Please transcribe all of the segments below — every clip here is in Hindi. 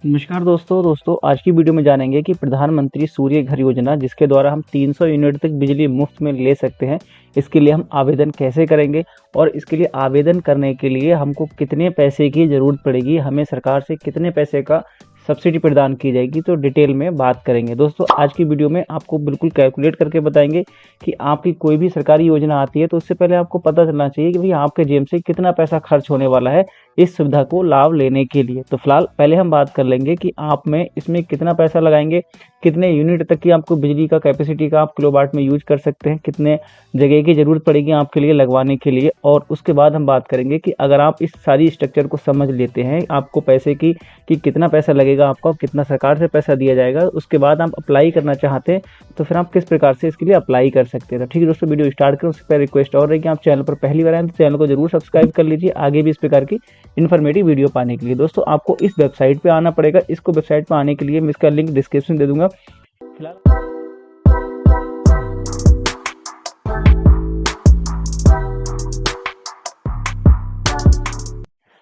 नमस्कार दोस्तों आज की वीडियो में जानेंगे कि प्रधानमंत्री सूर्य घर योजना जिसके द्वारा हम 300 यूनिट तक बिजली मुफ्त में ले सकते हैं। इसके लिए हम आवेदन कैसे करेंगे और इसके लिए आवेदन करने के लिए हमको कितने पैसे की ज़रूरत पड़ेगी, हमें सरकार से कितने पैसे का सब्सिडी प्रदान की जाएगी, तो डिटेल में बात करेंगे। दोस्तों आज की वीडियो में आपको बिल्कुल कैलकुलेट करके बताएंगे कि आपकी कोई भी सरकारी योजना आती है तो उससे पहले आपको पता चलना चाहिए कि भाई आपके जेब से कितना पैसा खर्च होने वाला है इस सुविधा को लाभ लेने के लिए। तो फिलहाल पहले हम बात कर लेंगे कि आप में इसमें कितना पैसा लगाएंगे, कितने यूनिट तक की आपको बिजली का कैपेसिटी का आप किलोवाट में यूज कर सकते हैं, कितने जगह की ज़रूरत पड़ेगी आपके लिए लगवाने के लिए। और उसके बाद हम बात करेंगे कि अगर आप इस सारी स्ट्रक्चर को समझ लेते हैं, आपको पैसे की कि कितना पैसा लगेगा आपका, कितना सरकार से पैसा दिया जाएगा, उसके बाद आप अप्लाई करना चाहते हैं तो फिर आप किस प्रकार से इसके लिए अप्लाई कर सकते हैं। तो ठीक है दोस्तों, वीडियो स्टार्ट करें उससे पहले रिक्वेस्ट और है कि आप चैनल पर पहली बार आए तो चैनल को जरूर सब्सक्राइब कर लीजिए आगे भी इस प्रकार की इन्फॉर्मेटिव वीडियो पाने के लिए। दोस्तों आपको इस वेबसाइट पे आना पड़ेगा। इसको वेबसाइट पे आने के लिए मैं इसका लिंक डिस्क्रिप्शन दे दूंगा।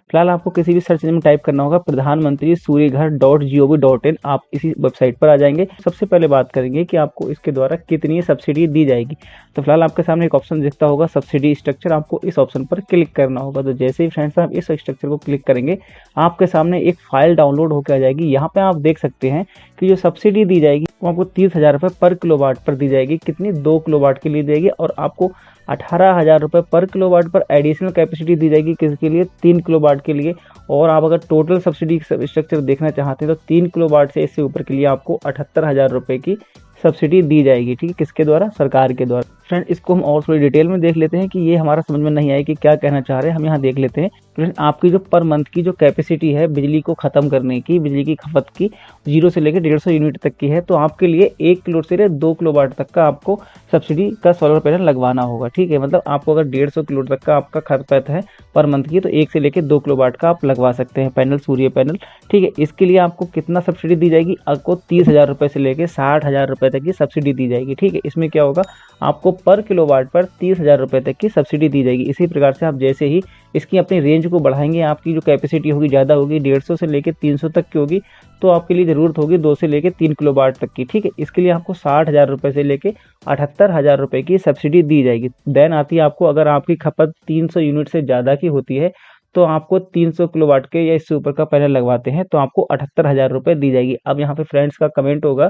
फिलहाल आपको किसी भी सर्च इंजन में टाइप करना होगा प्रधानमंत्री सूर्य घर .gov.in। आप इसी वेबसाइट पर आ जाएंगे। सबसे पहले बात करेंगे कि आपको इसके द्वारा कितनी सब्सिडी दी जाएगी। तो फिलहाल आपके सामने एक ऑप्शन दिखता होगा सब्सिडी स्ट्रक्चर, आपको इस ऑप्शन पर क्लिक करना होगा। तो जैसे ही फ्रेंड्स आप इस स्ट्रक्चर को क्लिक करेंगे आपके सामने एक फाइल डाउनलोड होकर आ जाएगी। यहाँ पे आप देख सकते हैं कि जो सब्सिडी दी जाएगी वो आपको 30,000 रुपये पर किलोवाट पर दी जाएगी। कितनी 2 किलोवाट के लिए देगी और आपको 18,000 रुपये पर किलोवाट पर एडिशनल कैपेसिटी दी जाएगी। किसके लिए? 3 किलोवाट के लिए। और आप अगर टोटल सब्सिडी स्ट्रक्चर देखना चाहते हैं तो 3 किलोवाट से इससे ऊपर के लिए आपको 78,000 रुपये की सब्सिडी दी जाएगी। ठीक है, किसके द्वारा? सरकार के द्वारा। फ्रेंड इसको हम और थोड़ी डिटेल में देख लेते हैं कि ये हमारा समझ में नहीं आया कि क्या कहना चाह रहे हैं। हम यहाँ देख लेते हैं। फ्रेंड आपकी जो पर मंथ की जो कैपेसिटी है बिजली को ख़त्म करने की, बिजली की खपत की 0 से लेकर 150 यूनिट तक की है, तो आपके लिए 1 किलो से 2 किलोवाट तक का आपको सब्सिडी का सोलर पैनल लगवाना होगा। ठीक है, मतलब आपको अगर 150 किलो तक का आपका खपत है पर मंथ की तो 1 से लेकर 2 किलोवाट का आप लगवा सकते हैं पैनल, सूर्य पैनल। ठीक है, इसके लिए आपको कितना सब्सिडी दी जाएगी? आपको 30,000 रुपये से लेकर 60,000 रुपये तक की सब्सिडी दी जाएगी। ठीक है, इसमें क्या होगा, आपको पर किलोवाट पर 30,000 रुपये तक की सब्सिडी दी जाएगी। इसी प्रकार से आप जैसे ही इसकी अपनी रेंज को बढ़ाएंगे, आपकी जो कैपेसिटी होगी ज़्यादा होगी, 150 से लेकर 300 तक की होगी, तो आपके लिए ज़रूरत होगी 2 से लेकर 3 किलोवाट तक की। ठीक है, इसके लिए आपको 60,000 रुपये से लेकर 78,000 रुपये की सब्सिडी दी जाएगी। देन आती है आपको, अगर आपकी खपत 300 यूनिट से ज़्यादा की होती है तो आपको 300 किलोवाट के या इससे ऊपर का पैनल लगवाते हैं तो आपको 78,000 रुपये दी जाएगी। अब यहाँ पे फ्रेंड्स का कमेंट होगा,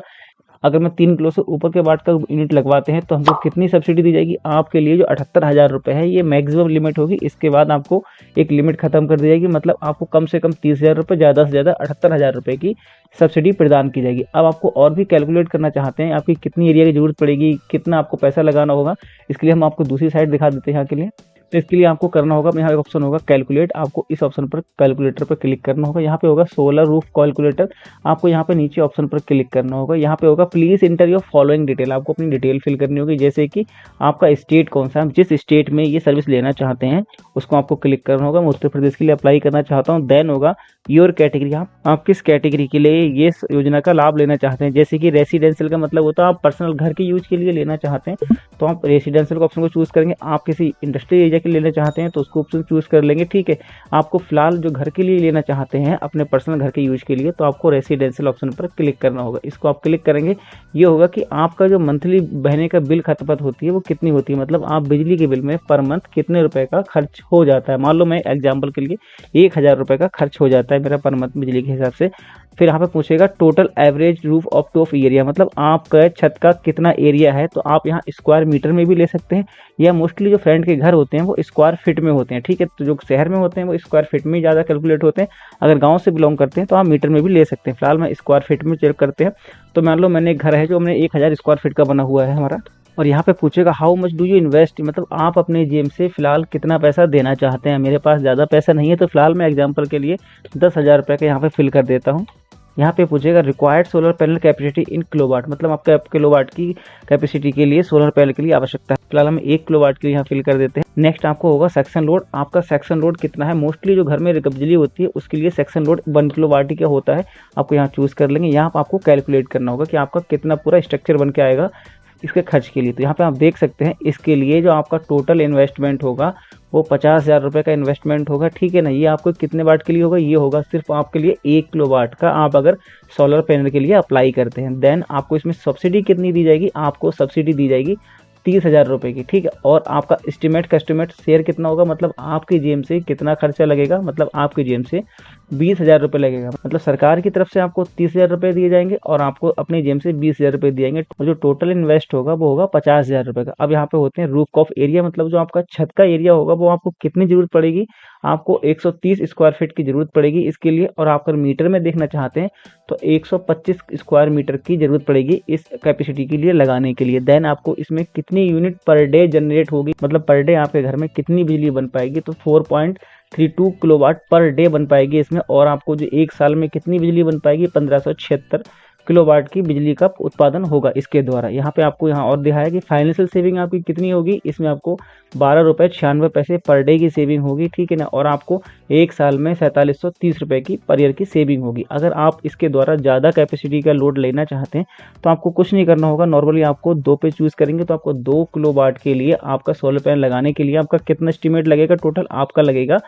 अगर मैं 3 किलो से ऊपर के वाट का यूनिट लगवाते हैं तो हमको कितनी सब्सिडी दी जाएगी? आपके लिए जो 78,000 रुपये है ये मैक्सिमम लिमिट होगी। इसके बाद आपको एक लिमिट खत्म कर दी जाएगी, मतलब आपको कम से कम 30,000 रुपये, ज़्यादा से ज़्यादा 78,000 रुपये की सब्सिडी प्रदान की जाएगी। अब आपको और भी कैलकुलेट करना चाहते हैं, आपकी कितनी एरिया की जरूरत पड़ेगी, कितना आपको पैसा लगाना होगा, इसके लिए हम आपको दूसरी साइड दिखा देते हैं यहाँ के लिए। तो इसके लिए आपको करना होगा, यहाँ एक ऑप्शन होगा कैलकुलेट, आपको इस ऑप्शन पर कैलकुलेटर पर क्लिक करना होगा। यहाँ पे होगा सोलर रूफ कैलकुलेटर, आपको यहाँ पे नीचे ऑप्शन पर क्लिक करना होगा। यहाँ पे होगा please inter your following detail, आपको अपनी डिटेल फिल करनी होगी, जैसे कि आपका स्टेट कौन सा, जिस स्टेट में ये सर्विस लेना चाहते हैं उसको आपको क्लिक करना होगा। मैं उत्तर प्रदेश के लिए अप्लाई करना चाहता हूँ। देन होगा योर कैटेगरी, आप किस कैटेगरी के लिए ये योजना का लाभ लेना चाहते हैं। जैसे कि रेसिडेंशियल का मतलब होता है आप पर्सनल घर के यूज के लिए लेना चाहते हैं तो आप रेसिडेंशियल का ऑप्शन को चूज करेंगे। आप किसी इंडस्ट्रियल एरिया के लिए लेना चाहते हैं तो उसको ऑप्शन चूज कर लेंगे। ठीक है, आपको फिलहाल जो घर के लिए लेना चाहते हैं अपने पर्सनल घर के यूज के लिए तो आपको रेसिडेंशियल ऑप्शन पर क्लिक करना होगा। इसको आप क्लिक करेंगे, ये होगा कि आपका जो मंथली महीने का बिल खपत होती है वो कितनी होती है, मतलब आप बिजली के बिल में पर मंथ कितने रुपए का खर्च हो जाता है। मान लो मैं एग्जाम्पल के लिए 1,000 रुपये का खर्च हो जाता है मेरा पर मंथ बिजली के हिसाब से। फिर यहाँ पे पूछेगा total average roof of area, मतलब आपका छत का कितना एरिया है, तो आप यहाँ स्क्वायर मीटर में भी ले सकते हैं या मोस्टली जो फ्रेंड के घर होते हैं वो स्क्वायर फीट में होते हैं। ठीक है, तो जो शहर में होते हैं वो स्क्वायर फीट में ज़्यादा कैलकुलेट होते हैं, अगर गांव से बिलोंग करते हैं तो आप मीटर में भी ले सकते हैं। फिलहाल मैं स्क्वायर फीट में चेक करते हैं। तो मान लो मैंने एक घर है जो हमने 1,000 स्क्वायर फीट का बना हुआ है हमारा, और यहाँ पे पूछेगा how much do you invest, मतलब आप अपने जेब से फिलहाल कितना पैसा देना चाहते हैं। मेरे पास ज़्यादा पैसा नहीं है तो फिलहाल मैं एग्जाम्पल के लिए 10,000 रुपये का यहाँ पे फिल कर देता हूँ। यहाँ पे पूछेगा required solar panel capacity in kilowatt, मतलब आपका किलोवाट की कैपेसिटी के लिए सोलर पैनल के लिए आवश्यकता है। फिलहाल हम 1 किलोवाट के लिए यहाँ फिल कर देते हैं। नेक्स्ट आपको होगा सेक्शन लोड, आपका सेक्शन लोड कितना है। मोस्टली जो घर में बिजली होती है उसके लिए सेक्शन लोड 1 किलोवाट ही क्या होता है, आपको यहाँ चूज कर लेंगे। यहाँ पर आपको कैलकुलेट करना होगा कि आपका कितना पूरा स्ट्रक्चर बन के आएगा इसके खर्च के लिए। तो यहाँ पे आप देख सकते हैं इसके लिए जो आपका टोटल इन्वेस्टमेंट होगा वो 50,000 रुपये का इन्वेस्टमेंट होगा, ठीक है ना। ये आपको कितने वाट के लिए होगा, ये होगा सिर्फ आपके लिए 1 किलो वाट का, आप अगर सोलर पैनल के लिए अप्लाई करते हैं। देन आपको इसमें सब्सिडी कितनी दी जाएगी, आपको सब्सिडी दी जाएगी 30,000 रुपये की, ठीक है। और आपका एस्टिमेट कस्टिमेट शेयर कितना होगा, मतलब आपकी जेब से कितना खर्चा लगेगा, मतलब आपकी जेब से 20,000 रुपये लगेगा। मतलब सरकार की तरफ से आपको 30,000 रुपये दिए जाएंगे और आपको अपनी जेब से 20,000 रुपये दिए जाएंगे। और जो टोटल इन्वेस्ट होगा वो होगा 50,000 रुपये का। अब यहाँ पे होते हैं रूफ ऑफ एरिया, मतलब जो आपका छत का एरिया होगा वो आपको कितनी जरूरत पड़ेगी, आपको 130 स्क्वायर फीट की जरूरत पड़ेगी इसके लिए। और आप अगर मीटर में देखना चाहते हैं तो 125 स्क्वायर मीटर की जरूरत पड़ेगी इस कैपेसिटी के लिए लगाने के लिए। देन आपको इसमें कितनी यूनिट पर डे जनरेट होगी, मतलब पर डे आपके घर में कितनी बिजली बन पाएगी, तो 4.32 किलोवाट पर डे बन पाएगी इसमें। और आपको जो एक साल में कितनी बिजली बन पाएगी, 1576 किलोवाट की बिजली का उत्पादन होगा इसके द्वारा। यहाँ पे आपको यहाँ और दिखाया कि फाइनेंशियल सेविंग आपकी कितनी होगी, इसमें आपको 12 रुपये 96 पैसे पर डे की सेविंग होगी, ठीक है ना। और आपको एक साल में 4730 रुपये की पर ईयर की सेविंग होगी। अगर आप इसके द्वारा ज़्यादा कैपेसिटी का लोड लेना चाहते हैं तो आपको कुछ नहीं करना होगा, नॉर्मली आपको 2 पे चूज़ करेंगे तो आपको 2 किलो वाट के लिए आपका सोलर पैनल लगाने के लिए आपका कितना एस्टिमेट लगेगा, टोटल आपका लगेगा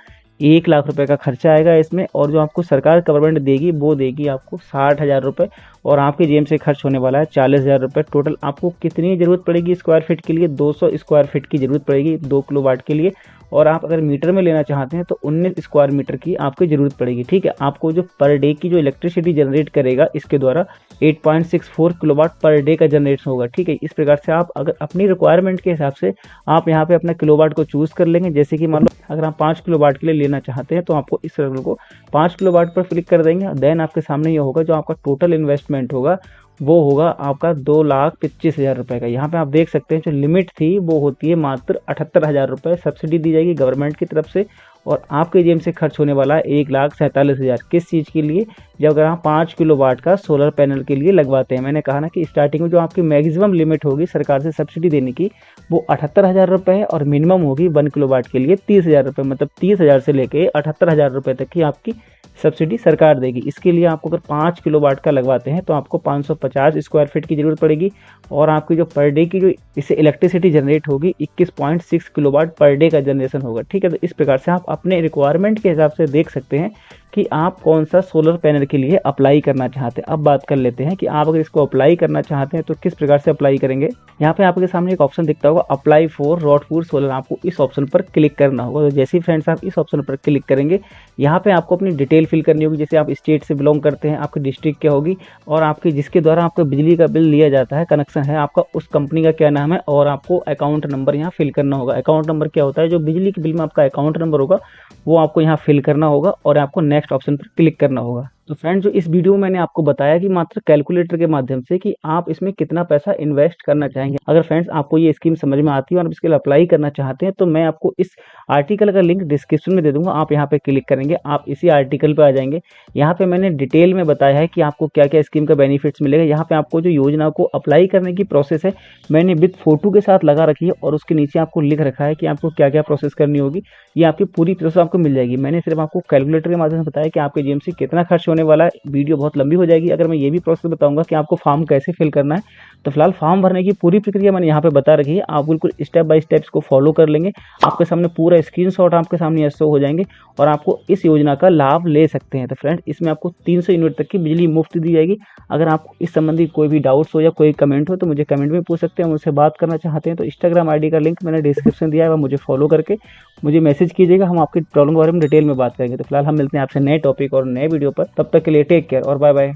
1 लाख रुपए का खर्चा आएगा इसमें। और जो आपको सरकार गवर्नमेंट देगी वो देगी आपको 60,000 रुपये और आपकी जेब से खर्च होने वाला है 40,000 रुपये। टोटल आपको कितनी ज़रूरत पड़ेगी स्क्वायर फीट के लिए, 200 स्क्वायर फीट की ज़रूरत पड़ेगी 2 किलो वाट के लिए। और आप अगर मीटर में लेना चाहते हैं तो 19 स्क्वायर मीटर की आपकी ज़रूरत पड़ेगी, ठीक है। आपको जो पर डे की जो इलेक्ट्रिसिटी जनरेट करेगा इसके द्वारा 8.64 किलोवाट पर डे का जनरेट होगा, ठीक है। इस प्रकार से आप अगर अपनी रिक्वायरमेंट के हिसाब से आप यहाँ पे अपना किलोवाट को चूज़ कर लेंगे। जैसे कि मान लो अगर आप 5 किलोवाट के लिए लेना चाहते हैं तो आपको इस सर्कल को 5 किलोवाट पर क्लिक कर देंगे। देन आपके सामने ये होगा जो आपका टोटल इन्वेस्टमेंट होगा वो होगा आपका 2,25,000 रुपये का। यहाँ पे आप देख सकते हैं जो लिमिट थी वो होती है मात्र 78,000 रुपये, सब्सिडी दी जाएगी गवर्नमेंट की तरफ से। और आपके जेब से खर्च होने वाला है 1,47,000। किस चीज़ के लिए, जब अगर आप 5 किलो वाट का सोलर पैनल के लिए लगवाते हैं। मैंने कहा ना कि स्टार्टिंग में जो आपकी मैक्सिमम लिमिट होगी सरकार से सब्सिडी देने की वो 78,000 रुपये है और मिनिमम होगी 1 किलो वाट के लिए 30,000 रुपये। मतलब 30,000 से लेके 78,000 रुपये तक की आपकी सब्सिडी सरकार देगी। इसके लिए आपको अगर 5 किलो वाट का लगवाते हैं तो आपको 550 स्क्वायर फीट की ज़रूरत पड़ेगी। और आपकी जो पर डे की जो इससे इलेक्ट्रिसिटी जनरेट होगी 21.6 किलोवाट पर डे का जनरेशन होगा, ठीक है। तो इस प्रकार से आप अपने रिक्वायरमेंट के हिसाब से देख सकते हैं कि आप कौन सा सोलर पैनल के लिए अप्लाई करना चाहते हैं। अब बात कर लेते हैं कि आप अगर इसको अप्लाई करना चाहते हैं तो किस प्रकार से अप्लाई करेंगे। यहाँ पे आपके सामने एक ऑप्शन दिखता होगा अप्लाई फॉर रॉडपुर सोलर, आपको इस ऑप्शन पर क्लिक करना होगा। तो जैसे ही फ्रेंड्स आप इस ऑप्शन पर क्लिक करेंगे यहाँ पे आपको अपनी डिटेल फिल करनी होगी, जैसे आप स्टेट से बिलोंग करते हैं, आपकी डिस्ट्रिक्ट क्या होगी और आपकी जिसके द्वारा आपका बिजली का बिल लिया जाता है, कनेक्शन है आपका, उस कंपनी का क्या नाम है। और आपको अकाउंट नंबर यहाँ फिल करना होगा। अकाउंट नंबर क्या होता है, जो बिजली के बिल में आपका अकाउंट नंबर होगा वो आपको यहाँ फिल करना होगा और आपको नेक्स्ट ऑप्शन पर क्लिक करना होगा। तो फ्रेंड्स जो इस वीडियो में मैंने आपको बताया कि मात्र कैलकुलेटर के माध्यम से कि आप इसमें कितना पैसा इन्वेस्ट करना चाहेंगे। अगर फ्रेंड्स आपको ये स्कीम समझ में आती है और आप इसके लिए अप्लाई करना चाहते हैं तो मैं आपको इस आर्टिकल का लिंक डिस्क्रिप्शन में दे दूंगा। आप यहाँ पे क्लिक करेंगे, आप इसी आर्टिकल पे आ जाएंगे। यहाँ पे मैंने डिटेल में बताया है कि आपको क्या क्या स्कीम का बेनिफिट्स मिलेगा। यहाँ पे आपको जो योजना को अप्लाई करने की प्रोसेस है मैंने विद फोटो के साथ लगा रखी है और उसके नीचे आपको लिख रखा है कि आपको क्या क्या प्रोसेस करनी होगी। ये आपकी पूरी प्रोसेस आपको मिल जाएगी। मैंने सिर्फ आपको कैलकुलेटर के माध्यम से बताया कि आपके जेब से कितना खर्च होने वाला है। वीडियो बहुत लंबी हो जाएगी अगर मैं ये भी प्रोसेस बताऊंगा कि आपको फॉर्म कैसे फिल करना है। तो फिलहाल फॉर्म भरने की पूरी प्रक्रिया मैंने यहाँ पे बता रखी है, आप बिल्कुल स्टेप बाय स्टेप इसको फॉलो कर लेंगे। आपके सामने पूरा स्क्रीनशॉट आपके सामने शो हो जाएंगे और आपको इस योजना का लाभ ले सकते हैं। तो फ्रेंड इसमें आपको 300 यूनिट तक की बिजली मुफ्त दी जाएगी। अगर आपको इस संबंधी कोई भी डाउट्स हो या कोई कमेंट हो तो मुझे कमेंट में पूछ सकते हैं। मुझसे बात करना चाहते हैं तो इंस्टाग्राम आईडी का लिंक मैंने डिस्क्रिप्शन दिया है, मुझे फॉलो करके मुझे मैसेज कीजिएगा, हम आपकी प्रॉब्लम के बारे में डिटेल में बात करेंगे। तो फिलहाल हम मिलते हैं आपसे नए टॉपिक और नए वीडियो पर, तब तक के लिए टेक केयर और बाय बाय।